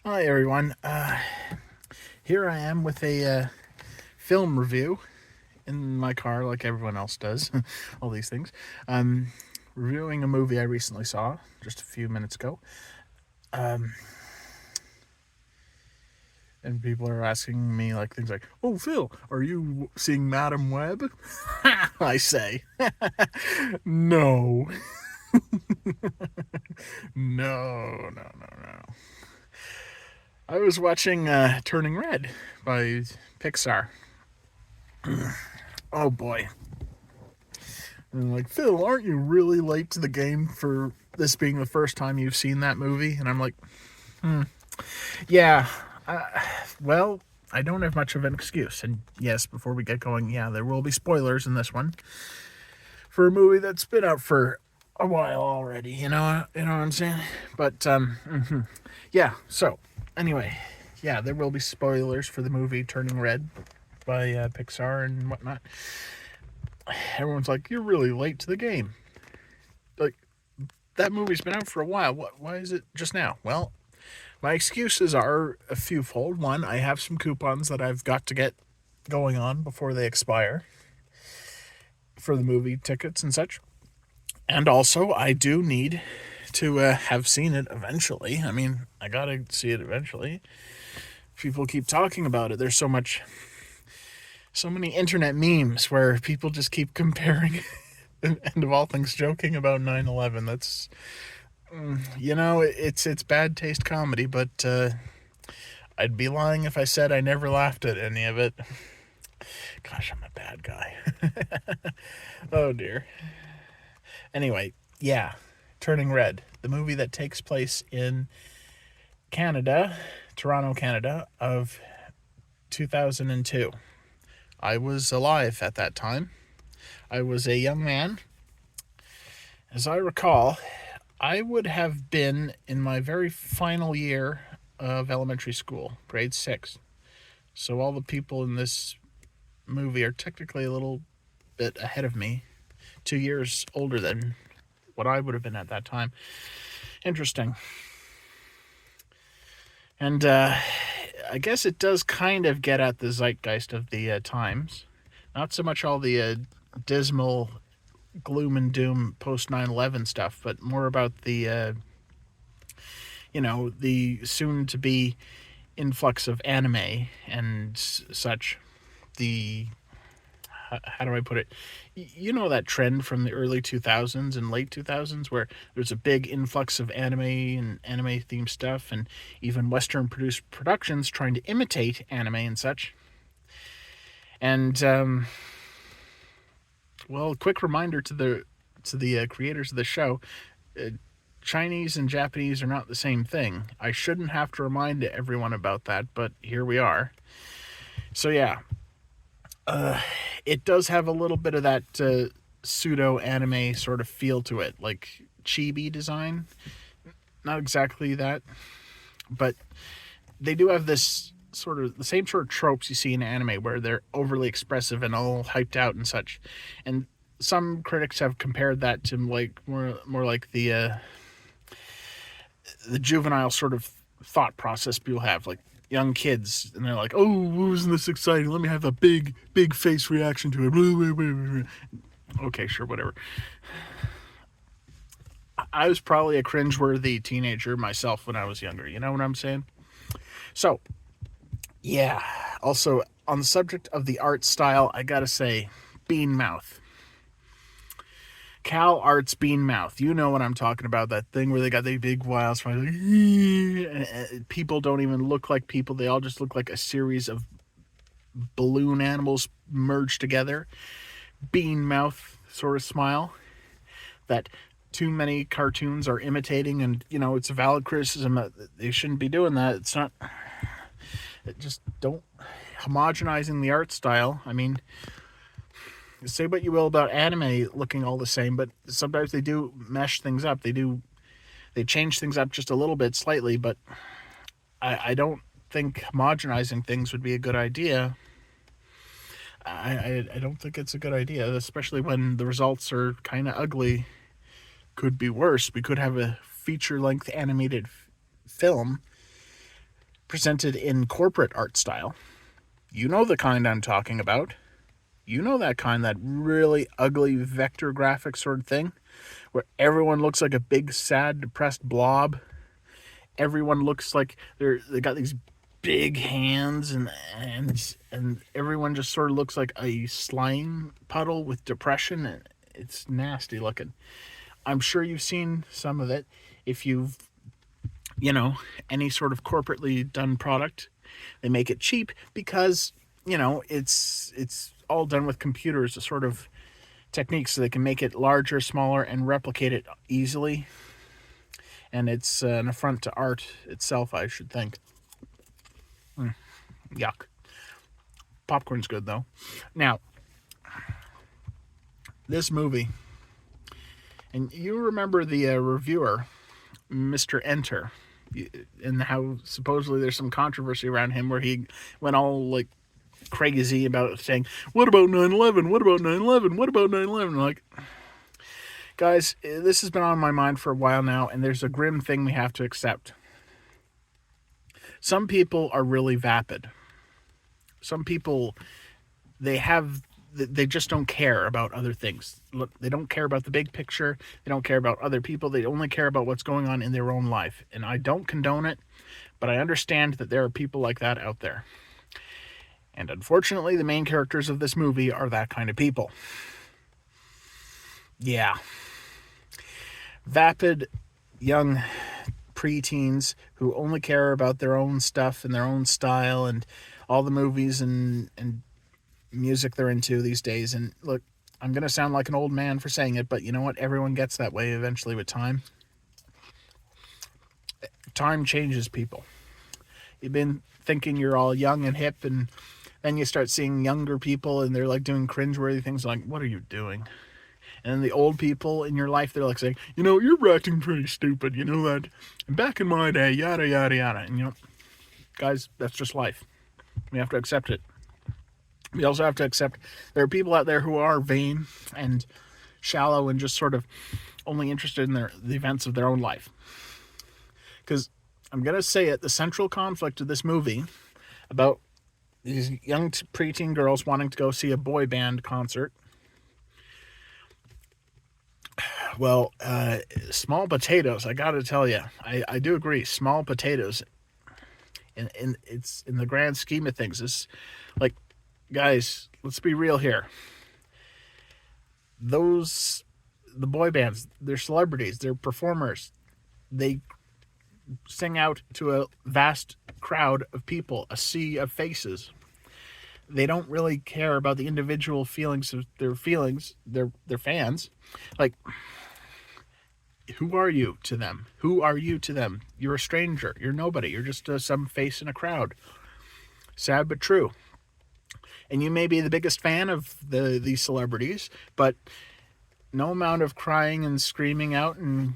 Hi everyone. Here I am with a film review in my car, like everyone else does. All these things. Um, Reviewing a movie I recently saw just a few minutes ago, and people are asking me like things like, "Oh, Phil, are you seeing Madam Web?" I say, "No, no. I was watching Turning Red by Pixar. Oh boy, and like, Phil, aren't you really late to the game for this being the first time you've seen that movie? And I'm like, yeah, uh, well, I don't have much of an excuse. And yes, before we get going, yeah, there will be spoilers in this one for a movie that's been out for a while already. You know what I'm saying? But yeah. So anyway, yeah, there will be spoilers for the movie Turning Red by Pixar and whatnot. Everyone's like, you're really late to the game. Like, that movie's been out for a while. Why is it just now? Well, my excuses are a few fold. One, I have some coupons that I've got to get going on before they expire for the movie tickets and such. And also, I do need to have seen it eventually. I mean, I gotta see it eventually. People keep talking about it. There's so many internet memes where people just keep comparing and of all things joking about 9/11. That's it's bad taste comedy, but I'd be lying if I said I never laughed at any of it. Gosh, I'm a bad guy. Oh dear. Anyway, yeah, Turning Red, the movie that takes place in Canada, Toronto, Canada, of 2002. I was alive at that time. I was a young man. As I recall, I would have been in my very final year of elementary school, grade 6. So all the people in this movie are technically a little bit ahead of me, 2 years older than what I would have been at that time. Interesting. And I guess it does kind of get at the zeitgeist of the times. Not so much all the dismal gloom and doom post 9/11 stuff, but more about the soon to be influx of anime and such. The how do I put it? You know that trend from the early 2000s and late 2000s where there's a big influx of anime and anime themed stuff, and even Western produced productions trying to imitate anime and such. And well, quick reminder to the creators of the show: uh, Chinese and Japanese are not the same thing. I shouldn't have to remind everyone about that, but here we are. So yeah, it does have a little bit of that pseudo anime sort of feel to it, like chibi design. Not exactly that, but they do have this sort of the same sort of tropes you see in anime where they're overly expressive and all hyped out and such. And some critics have compared that to like more like the juvenile sort of thought process people have, like young kids, and they're like, "Oh, isn't this exciting? Let me have a big face reaction to it." Okay, sure, whatever. I was probably a cringeworthy teenager myself when I was younger. You know what I'm saying? So, yeah. Also, on the subject of the art style, I gotta say, Bean Mouth. Cal Arts Bean Mouth. You know what I'm talking about. That thing where they got the big wild smile. Like, people don't even look like people. They all just look like a series of balloon animals merged together. Bean Mouth sort of smile that too many cartoons are imitating, and it's a valid criticism that they shouldn't be doing that. It's not. Just don't homogenizing the art style. I mean, say what you will about anime looking all the same, but sometimes they do mesh things up. They change things up just a little bit, slightly, but I don't think homogenizing things would be a good idea. I don't think it's a good idea, especially when the results are kind of ugly. Could be worse. We could have a feature length animated film presented in corporate art style. You know the kind I'm talking about. You know that kind, that really ugly vector graphic sort of thing, where everyone looks like a big, sad, depressed blob. Everyone looks like they got these big hands, and everyone just sort of looks like a slime puddle with depression. It's nasty looking. I'm sure you've seen some of it. If you've, any sort of corporately done product, they make it cheap because, it's all done with computers, a sort of technique, so they can make it larger, smaller, and replicate it easily. And it's an affront to art itself, I should think. Yuck. Popcorn's good, though. Now, this movie, and you remember the reviewer, Mr. Enter, and how supposedly there's some controversy around him where he went all like crazy about saying, what about 9/11? What about 9/11? What about 9/11? Like, guys, this has been on my mind for a while now, and there's a grim thing we have to accept. Some people are really vapid. Some people, they just don't care about other things. Look, they don't care about the big picture. They don't care about other people. They only care about what's going on in their own life. And I don't condone it, but I understand that there are people like that out there. And unfortunately, the main characters of this movie are that kind of people. Yeah. Vapid, young preteens who only care about their own stuff and their own style and all the movies and music they're into these days. And look, I'm going to sound like an old man for saying it, but you know what? Everyone gets that way eventually with time. Time changes people. You've been thinking you're all young and hip, and then you start seeing younger people and they're like doing cringeworthy things like, what are you doing? And then the old people in your life, they're like saying, you're acting pretty stupid, you know that. And back in my day, yada, yada, yada. And, guys, that's just life. We have to accept it. We also have to accept there are people out there who are vain and shallow and just sort of only interested in the events of their own life. Because I'm going to say it, the central conflict of this movie about these young preteen girls wanting to go see a boy band concert. Well, small potatoes, I got to tell you, I do agree, small potatoes. And it's in the grand scheme of things. It's like, guys, let's be real here. The boy bands, they're celebrities, they're performers. They sing out to a vast crowd of people, a sea of faces. They don't really care about the individual feelings of their fans. Like, who are you to them? Who are you to them? You're a stranger. You're nobody. You're just some face in a crowd. Sad but true. And you may be the biggest fan of these celebrities, but no amount of crying and screaming out and,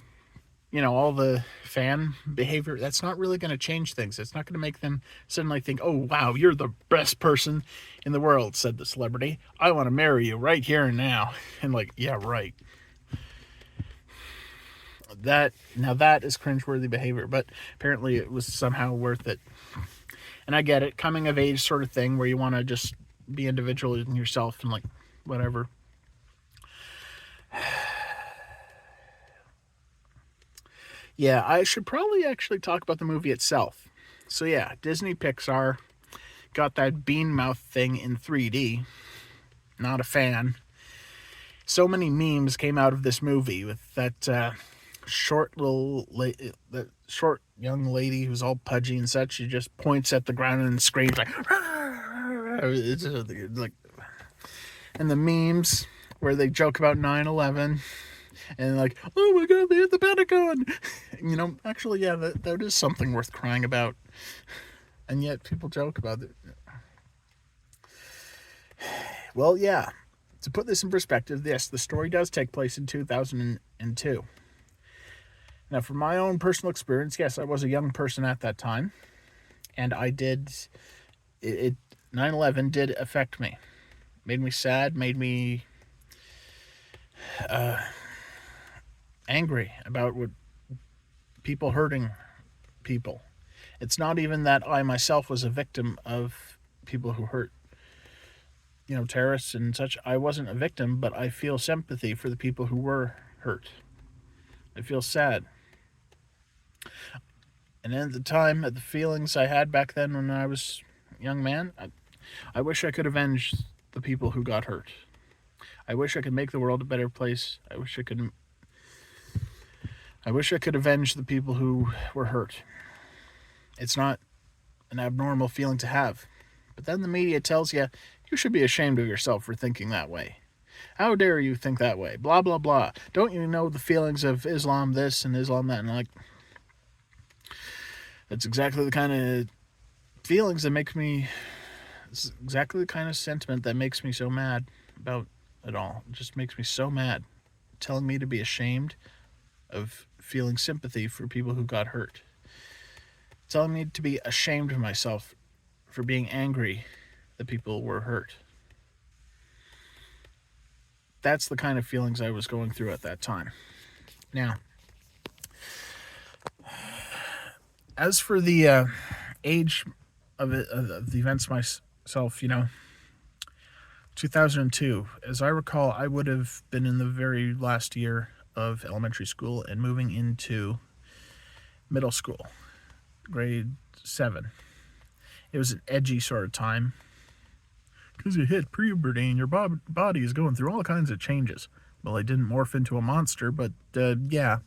all the fan behavior, that's not really going to change things. It's not going to make them suddenly think, oh, wow, you're the best person in the world, said the celebrity. I want to marry you right here and now. And like, yeah, right. That is cringeworthy behavior, but apparently it was somehow worth it. And I get it, coming of age sort of thing where you want to just be individual in yourself and like whatever. Yeah, I should probably actually talk about the movie itself. So yeah, Disney Pixar got that bean mouth thing in 3D. Not a fan. So many memes came out of this movie with that short young lady who's all pudgy and such. She just points at the ground and screams like, it's like, and the memes where they joke about 9/11 and like, oh my god, they hit the Pentagon. Actually, yeah, that is something worth crying about, and yet people joke about it. Well, yeah. To put this in perspective, yes, the story does take place in 2002. Now, from my own personal experience, yes, I was a young person at that time, and 9/11 did affect me. Made me sad, made me angry about what people hurting people. It's not even that I myself was a victim of people who hurt, terrorists and such. I wasn't a victim, but I feel sympathy for the people who were hurt. I feel sad. And at the time, at the feelings I had back then when I was a young man, I wish I could avenge the people who got hurt. I wish I could make the world a better place. I wish I could avenge the people who were hurt. It's not an abnormal feeling to have. But then the media tells you you should be ashamed of yourself for thinking that way. How dare you think that way? Blah, blah, blah. Don't you know the feelings of Islam this and Islam that? And like, that's exactly the kind of feelings that make me, it's exactly the kind of sentiment that makes me so mad about it all. It just makes me so mad. Telling me to be ashamed of feeling sympathy for people who got hurt. Telling me to be ashamed of myself for being angry that people were hurt. That's the kind of feelings I was going through at that time. Now, as for the age of the events myself, 2002, as I recall, I would have been in the very last year of elementary school and moving into middle school, grade 7. It was an edgy sort of time because you hit puberty and your body is going through all kinds of changes. Well, I didn't morph into a monster, but yeah,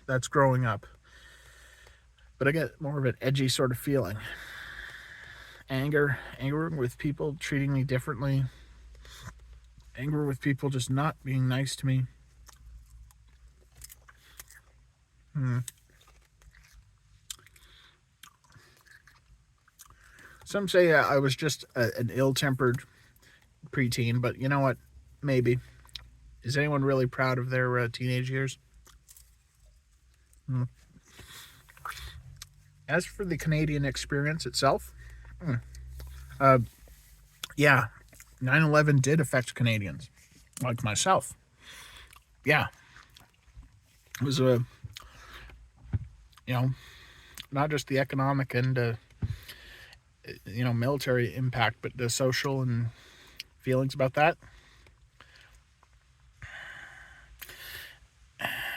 that's growing up. But I get more of an edgy sort of feeling. Anger with people treating me differently. Anger with people just not being nice to me. Some say I was just an ill-tempered preteen, but you know what? Maybe. Is anyone really proud of their teenage years? As for the Canadian experience itself, yeah, 9/11 did affect Canadians, like myself. Yeah. It was not just the economic and, military impact, but the social and feelings about that.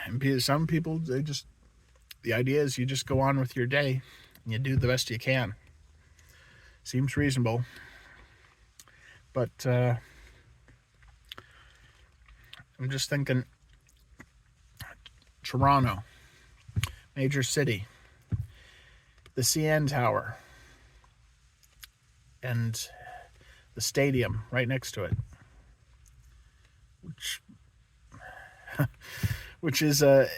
And some people, the idea is you just go on with your day and you do the best you can. Seems reasonable. But I'm just thinking, Toronto, major city, the CN Tower, and the stadium right next to it, which is a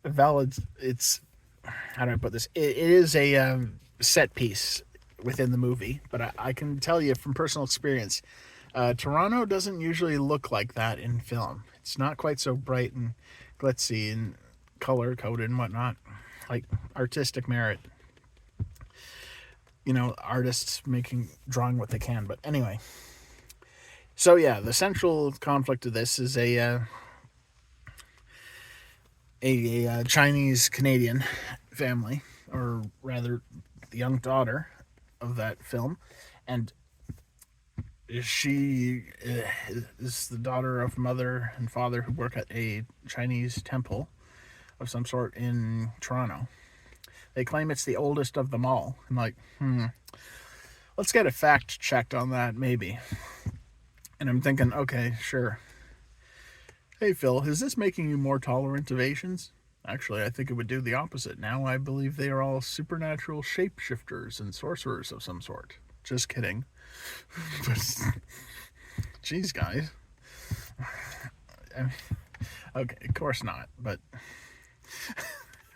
valid. It's, how do I put this? It is a set piece within the movie, but I can tell you from personal experience, Toronto doesn't usually look like that in film. It's not quite so bright and glitzy and color coded and whatnot, like artistic merit. Artists drawing what they can. But anyway, so yeah, the central conflict of this is a Chinese Canadian family, or rather, the young daughter of that film, and she is the daughter of mother and father who work at a Chinese temple of some sort in Toronto. They claim it's the oldest of them all. I'm like, let's get a fact checked on that, maybe. And I'm thinking, okay, sure. Hey, Phil, is this making you more tolerant of Asians? Actually, I think it would do the opposite. Now I believe they are all supernatural shapeshifters and sorcerers of some sort. Just kidding. But, geez, guys. Okay, of course not, but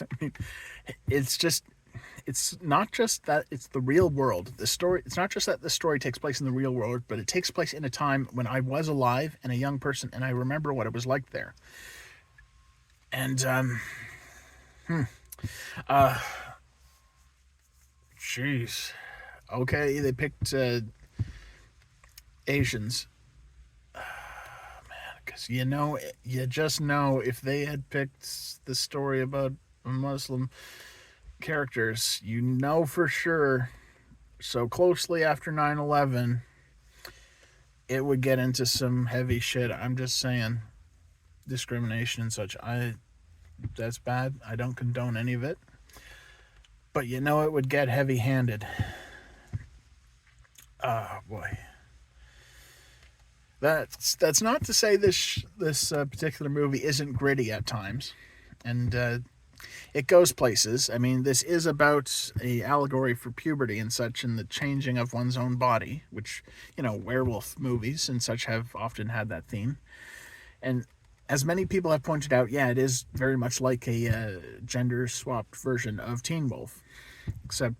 I mean, it's not just that it's the real world. The story, it's not just that the story takes place in the real world, but it takes place in a time when I was alive and a young person, and I remember what it was like there. And, jeez. Okay, they picked, Asians. Man, Because you just know if they had picked the story about Muslim characters, you know for sure, so closely after 9/11, it would get into some heavy shit. I'm just saying, discrimination and such. That's bad. I don't condone any of it. But it would get heavy-handed. Oh boy. That's not to say this particular movie isn't gritty at times, and it goes places. I mean, this is about a allegory for puberty and such, and the changing of one's own body, which werewolf movies and such have often had that theme. And as many people have pointed out, yeah, it is very much like a gender-swapped version of Teen Wolf, except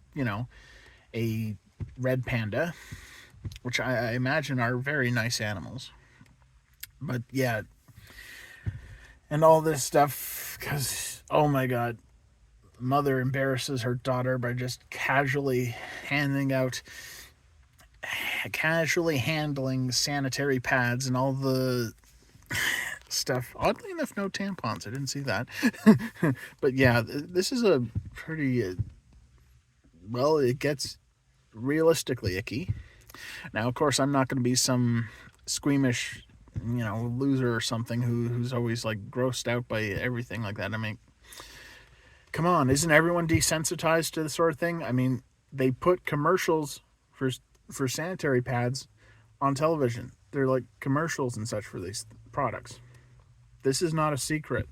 a red panda, which I imagine are very nice animals. But yeah, and all this stuff, because, oh my god, mother embarrasses her daughter by just casually handling sanitary pads and all the stuff. Oddly enough, no tampons. I didn't see that. But yeah, this is a pretty, well, it gets realistically icky. Now, of course, I'm not going to be some squeamish, loser or something who's always like grossed out by everything like that. I mean, come on, isn't everyone desensitized to this sort of thing? I mean, they put commercials for sanitary pads on television. They're like commercials and such for these products. This is not a secret.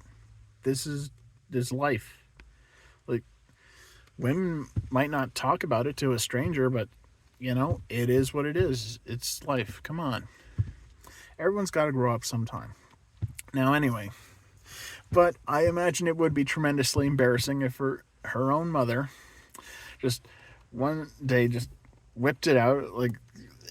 This is life. Like, women might not talk about it to a stranger, but it is what it is. It's life. Come on. Everyone's got to grow up sometime. Now, anyway, but I imagine it would be tremendously embarrassing if her own mother just one day just whipped it out, like,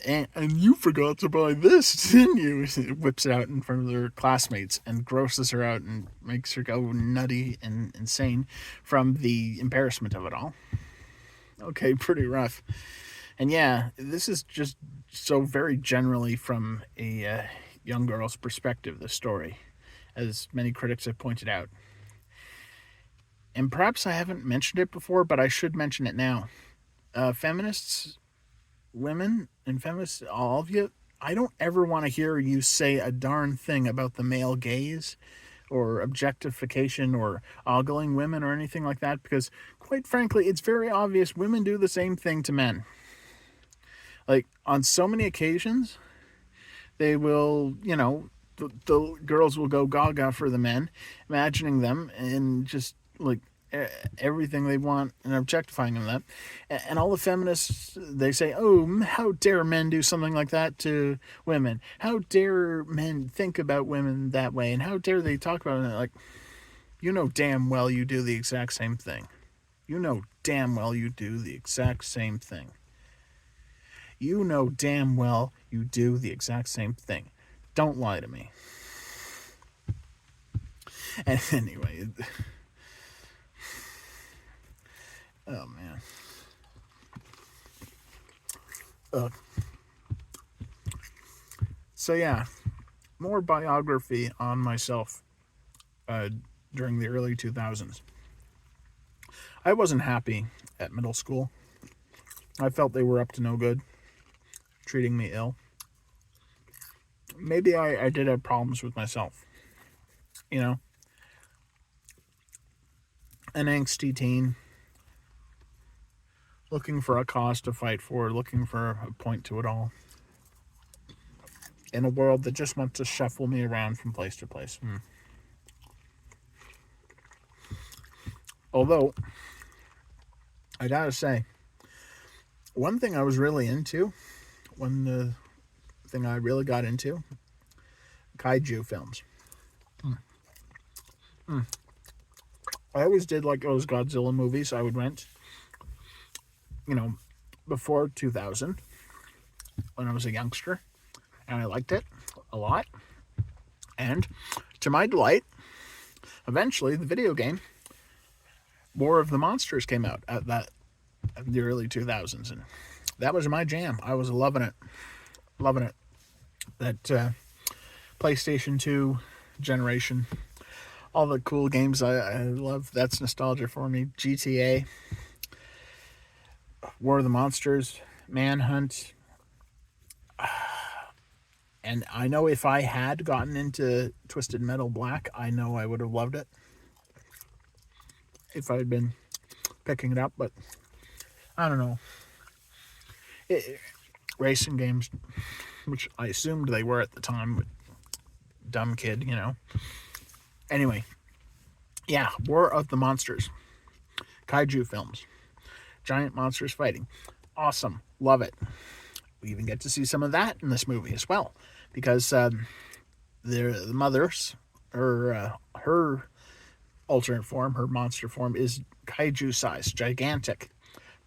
and you forgot to buy this, didn't you? Whips it out in front of their classmates and grosses her out and makes her go nutty and insane from the embarrassment of it all. Okay, pretty rough. And yeah, this is just so very generally from a young girl's perspective, the story, as many critics have pointed out. And perhaps I haven't mentioned it before, but I should mention it now. Feminists, women and feminists, all of you, I don't ever want to hear you say a darn thing about the male gaze or objectification or ogling women or anything like that, because quite frankly, it's very obvious women do the same thing to men. Like, on so many occasions, they will, the girls will go gaga for the men, imagining them and just, like, everything they want and objectifying them. And all the feminists, they say, oh, how dare men do something like that to women? How dare men think about women that way? And how dare they talk about it? Like, damn well you do the exact same thing. Damn well you do the exact same thing. Damn well you do the exact same thing. Don't lie to me. And anyway, oh man. So yeah, more biography on myself during the early 2000s. I wasn't happy at middle school. I felt they were up to no good, treating me ill. Maybe I did have problems with myself. An angsty teen, looking for a cause to fight for, looking for a point to it all, in a world that just wants to shuffle me around from place to place. Although, I gotta say, one thing I was really into, one thing I really got into, kaiju films. I always did like those Godzilla movies I would rent, before 2000, when I was a youngster, and I liked it a lot. And to my delight, eventually the video game War of the Monsters came out at the early 2000s, and that was my jam. I was loving it. That PlayStation 2 generation. All the cool games I love. That's nostalgia for me. GTA, War of the Monsters, Manhunt. And I know if I had gotten into Twisted Metal Black, I know I would have loved it if I had been picking it up. But I don't know. Racing games, which I assumed they were at the time, but dumb kid, you know. Anyway, yeah, War of the Monsters. Kaiju films. Giant monsters fighting. Awesome. Love it. We even get to see some of that in this movie as well. Because the mother's, her alternate form, her monster form, is kaiju sized, gigantic.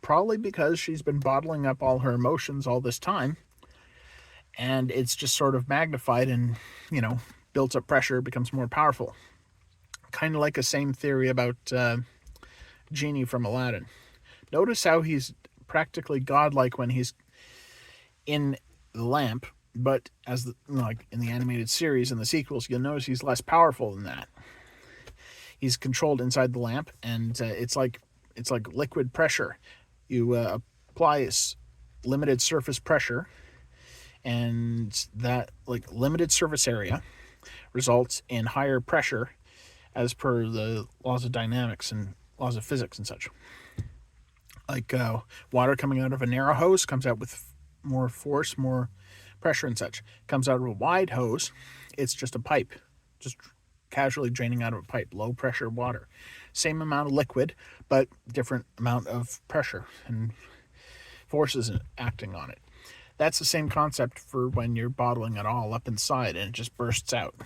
Probably because she's been bottling up all her emotions all this time. And it's just sort of magnified and, you know, built up pressure, becomes more powerful. Kind of like the same theory about Genie from Aladdin. Notice how he's practically godlike when he's in the lamp, but like in the animated series and the sequels, you'll notice he's less powerful than that. He's controlled inside the lamp, and it's like liquid pressure. You apply limited surface pressure, and that like limited surface area results in higher pressure as per the laws of dynamics and laws of physics and such. Like water coming out of a narrow hose comes out with more force, more pressure and such. Comes out of a wide hose, it's just a pipe, just casually draining out of a pipe, low pressure water. Same amount of liquid, but different amount of pressure and forces acting on it. That's the same concept for when you're bottling it all up inside and it just bursts out.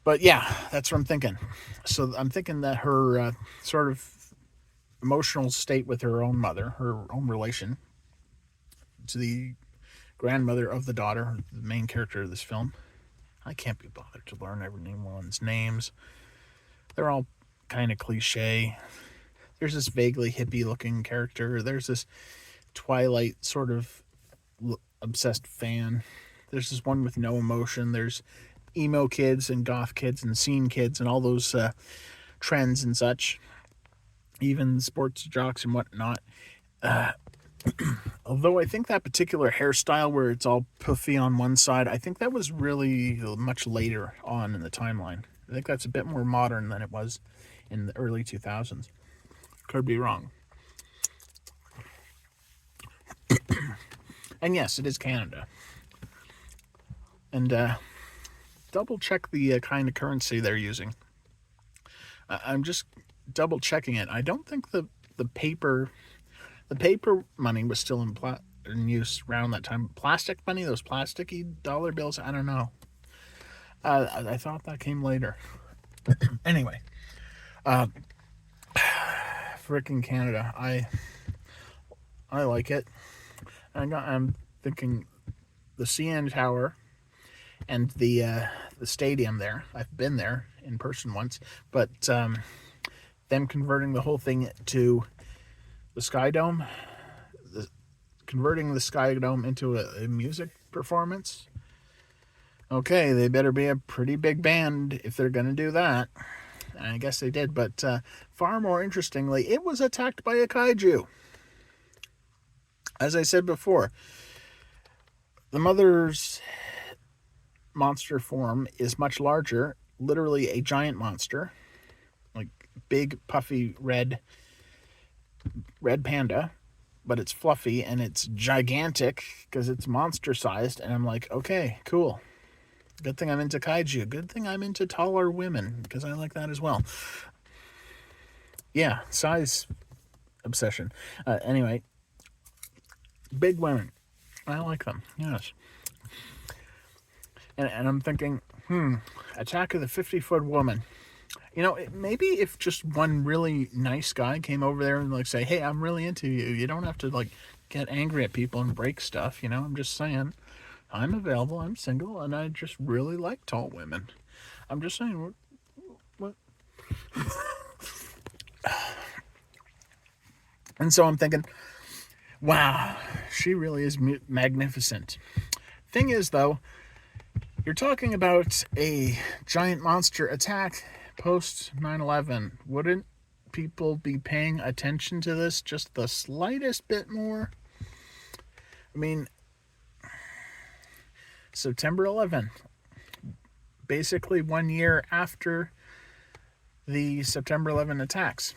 But yeah, that's what I'm thinking. So I'm thinking that her sort of emotional state with her own mother, her own relation to the grandmother of the daughter, the main character of this film. I can't be bothered to learn everyone's names. They're all kind of cliche. There's this vaguely hippie-looking character. There's this Twilight sort of obsessed fan. There's this one with no emotion. There's emo kids and goth kids and scene kids and all those trends and such. Even sports jocks and whatnot. Although I think that particular hairstyle where it's all puffy on one side, I think that was really much later on in the timeline. I think that's a bit more modern than it was in the early 2000s. Could be wrong. And yes, it is Canada. And double check the kind of currency they're using. I'm just double checking it. I don't think the paper money was still in use around that time. Plastic money, those plasticky dollar bills, I don't know. I thought that came later. Anyway, frickin' Canada. I like it. I'm thinking the CN Tower and the stadium there. I've been there in person once, but them converting the whole thing to the Sky Dome, converting the Sky Dome into a music performance. Okay, they better be a pretty big band if they're going to do that. I guess they did, but far more interestingly, it was attacked by a kaiju. As I said before, the mother's monster form is much larger, literally a giant monster, like big, puffy, red panda, but it's fluffy and it's gigantic because it's monster-sized, and I'm like, okay, cool. Good thing I'm into kaiju. Good thing I'm into taller women, because I like that as well. Yeah, size obsession. Anyway, big women. I like them, yes. And I'm thinking, Attack of the 50-foot woman. You know, maybe if just one really nice guy came over there and like say, hey, I'm really into you. You don't have to like get angry at people and break stuff, you know. I'm just saying, I'm available, I'm single, and I just really like tall women. I'm just saying, what? And so I'm thinking, wow, she really is magnificent. Thing is, though, you're talking about a giant monster attack post 9/11. Wouldn't people be paying attention to this just the slightest bit more? I mean, September 11th, basically 1 year after the September 11 attacks.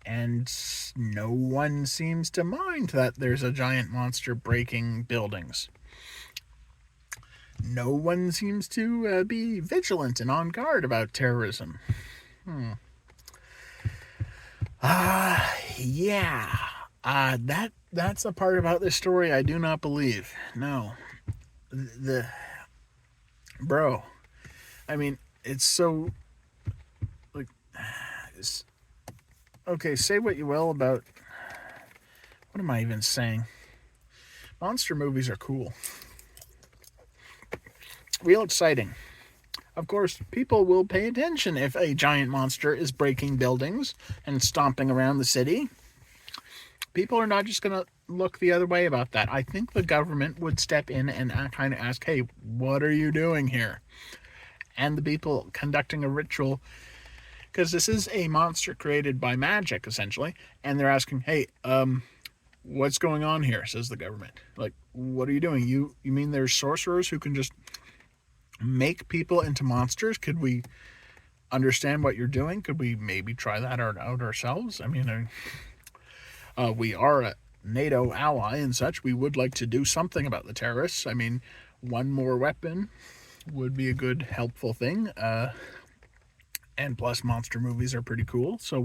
And no one seems to mind that there's a giant monster breaking buildings. No one seems to be vigilant and on guard about terrorism. Yeah. That's a part about this story I do not believe. No. Bro. I mean, it's so like okay, say what you will about what am I even saying? Monster movies are cool. Real exciting. Of course, people will pay attention if a giant monster is breaking buildings and stomping around the city. People are not just going to look the other way about that. I think the government would step in and kind of ask, hey, what are you doing here? And the people conducting a ritual, because this is a monster created by magic, essentially, and they're asking, hey, what's going on here, says the government. Like, what are you doing? You mean there's sorcerers who can just make people into monsters? Could we understand what you're doing? Could we maybe try that out ourselves? I mean, we are a NATO ally and such. We would like to do something about the terrorists. I mean, one more weapon would be a good, helpful thing. And plus, monster movies are pretty cool. So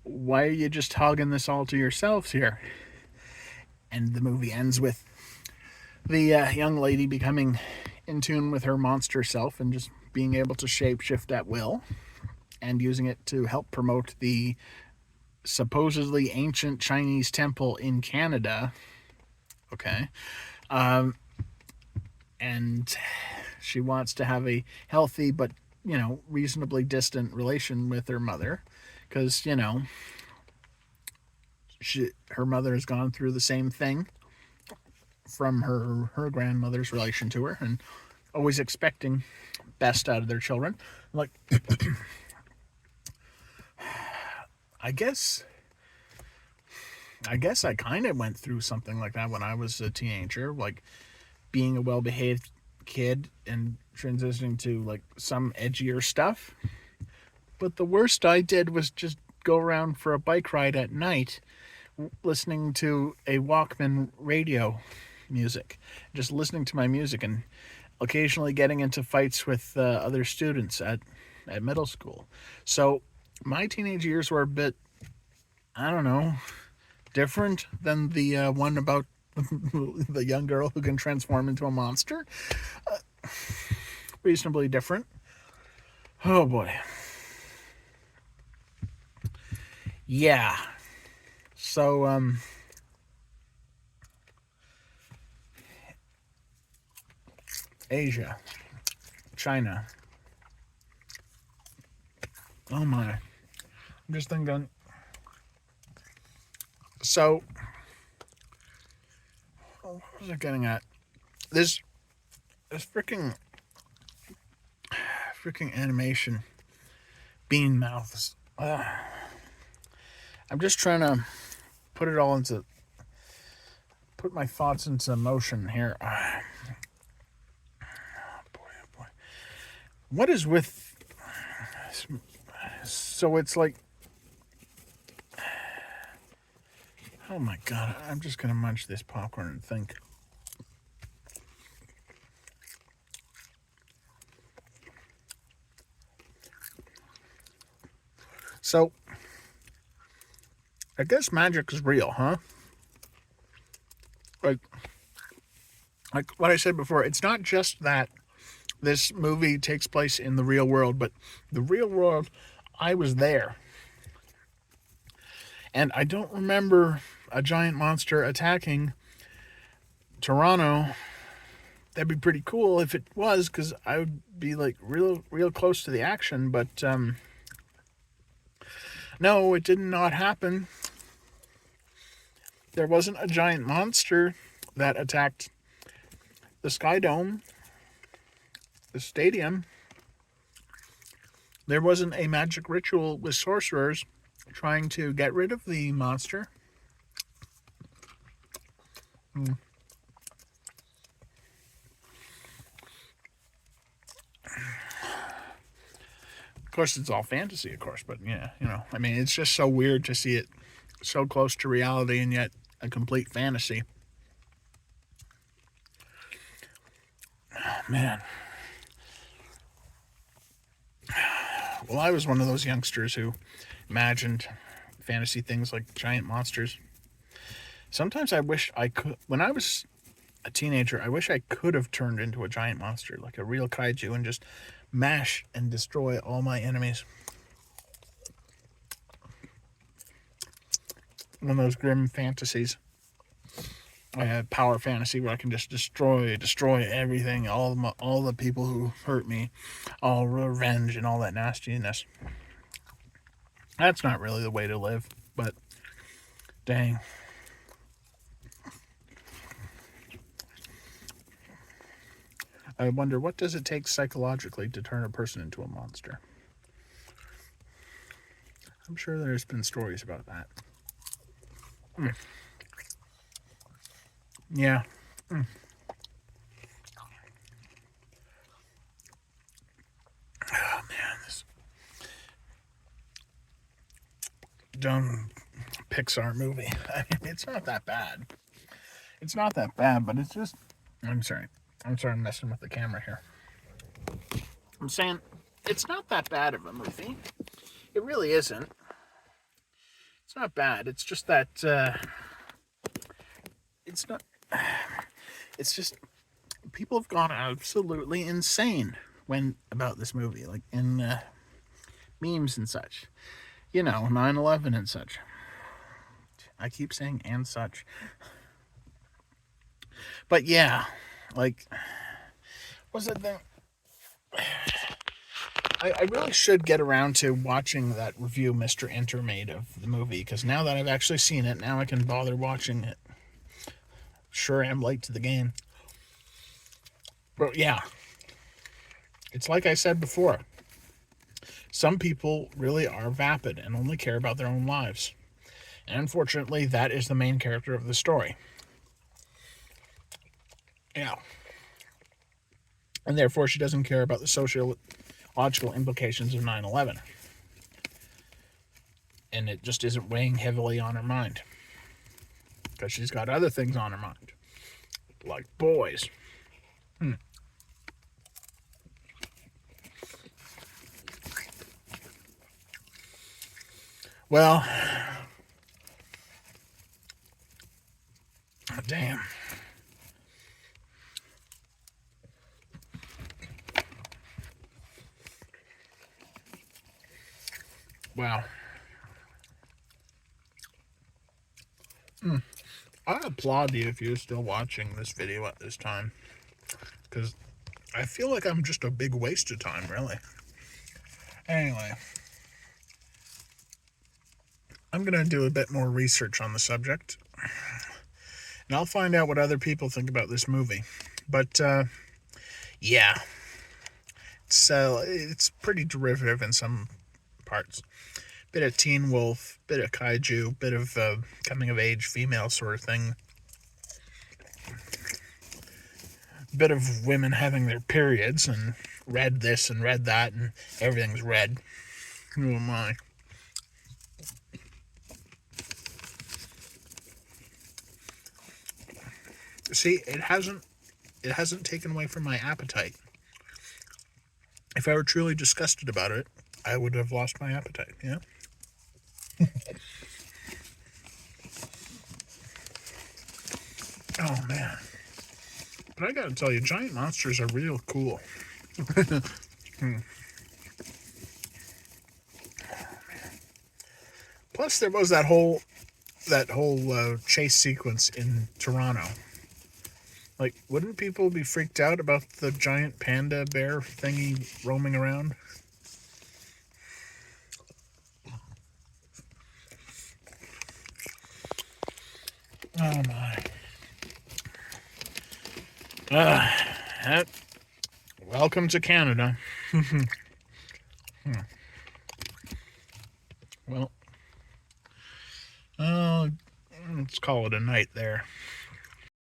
why are you just hogging this all to yourselves here? And the movie ends with the young lady becoming in tune with her monster self and just being able to shapeshift at will and using it to help promote the supposedly ancient Chinese temple in Canada. Okay. And she wants to have a healthy but, reasonably distant relation with her mother because, her mother has gone through the same thing from her grandmother's relation to her and always expecting best out of their children. Like, I guess I kind of went through something like that when I was a teenager, like being a well-behaved kid and transitioning to like some edgier stuff. But the worst I did was just go around for a bike ride at night listening to a Walkman radio music, just listening to my music and occasionally getting into fights with other students at middle school. So my teenage years were a bit, I don't know, different than the one about the young girl who can transform into a monster. Reasonably different. Oh boy. Yeah. So, Asia, China. Oh my. I'm just thinking. So, what was I getting at? This freaking animation, bean mouths. I'm just trying to put my thoughts into motion here. Boy. What is with? So it's like, oh my god! I'm just gonna munch this popcorn and think. So, I guess magic is real, huh? Like what I said before, it's not just that this movie takes place in the real world, but the real world, I was there. And I don't remember a giant monster attacking Toronto. That'd be pretty cool if it was, because I would be like real close to the action, but no, it did not happen. There wasn't a giant monster that attacked the Sky Dome, the stadium, there wasn't a magic ritual with sorcerers trying to get rid of the monster. Of course, it's all fantasy, of course, but yeah, I mean, it's just so weird to see it so close to reality and yet a complete fantasy. Oh, man. Well, I was one of those youngsters who imagined fantasy things like giant monsters. Sometimes I wish I could, when I was a teenager, I wish I could have turned into a giant monster, like a real kaiju, and just mash and destroy all my enemies. One of those grim fantasies. I had power fantasy where I can just destroy everything, all the people who hurt me, all revenge and all that nastiness. That's not really the way to live, but dang. I wonder, what does it take psychologically to turn a person into a monster? I'm sure there's been stories about that. Yeah. Oh, man, this dumb Pixar movie. I mean, it's not that bad. It's not that bad, but it's just... I'm sorry, I'm messing with the camera here. I'm saying, it's not that bad of a movie. It really isn't. It's not bad. It's just that... it's not... It's just... People have gone absolutely insane about this movie. Like, in memes and such. 9/11 and such. I keep saying and such. But yeah, like, was it the... I really should get around to watching that review Mr. Enter made of the movie, because now that I've actually seen it, now I can bother watching it. Sure am late to the game. But yeah, it's like I said before. Some people really are vapid and only care about their own lives. And unfortunately, that is the main character of the story. Yeah. And therefore, she doesn't care about the sociological implications of 9/11. And it just isn't weighing heavily on her mind. Because she's got other things on her mind. Like boys. Well, damn. Wow. I applaud you if you're still watching this video at this time. Because I feel like I'm just a big waste of time, really. Anyway. I'm going to do a bit more research on the subject. And I'll find out what other people think about this movie. But, yeah. It's pretty derivative in some parts. Bit of Teen Wolf, bit of kaiju, bit of coming-of-age female sort of thing. Bit of women having their periods, and read this and read that, and everything's red. Oh my. See, it hasn't taken away from my appetite. If I were truly disgusted about it, I would have lost my appetite, yeah? Oh, man. But I gotta tell you, giant monsters are real cool. Plus, there was that whole chase sequence in Toronto. Like, wouldn't people be freaked out about the giant panda bear thingy roaming around? Oh my. That, welcome to Canada. Well, let's call it a night there.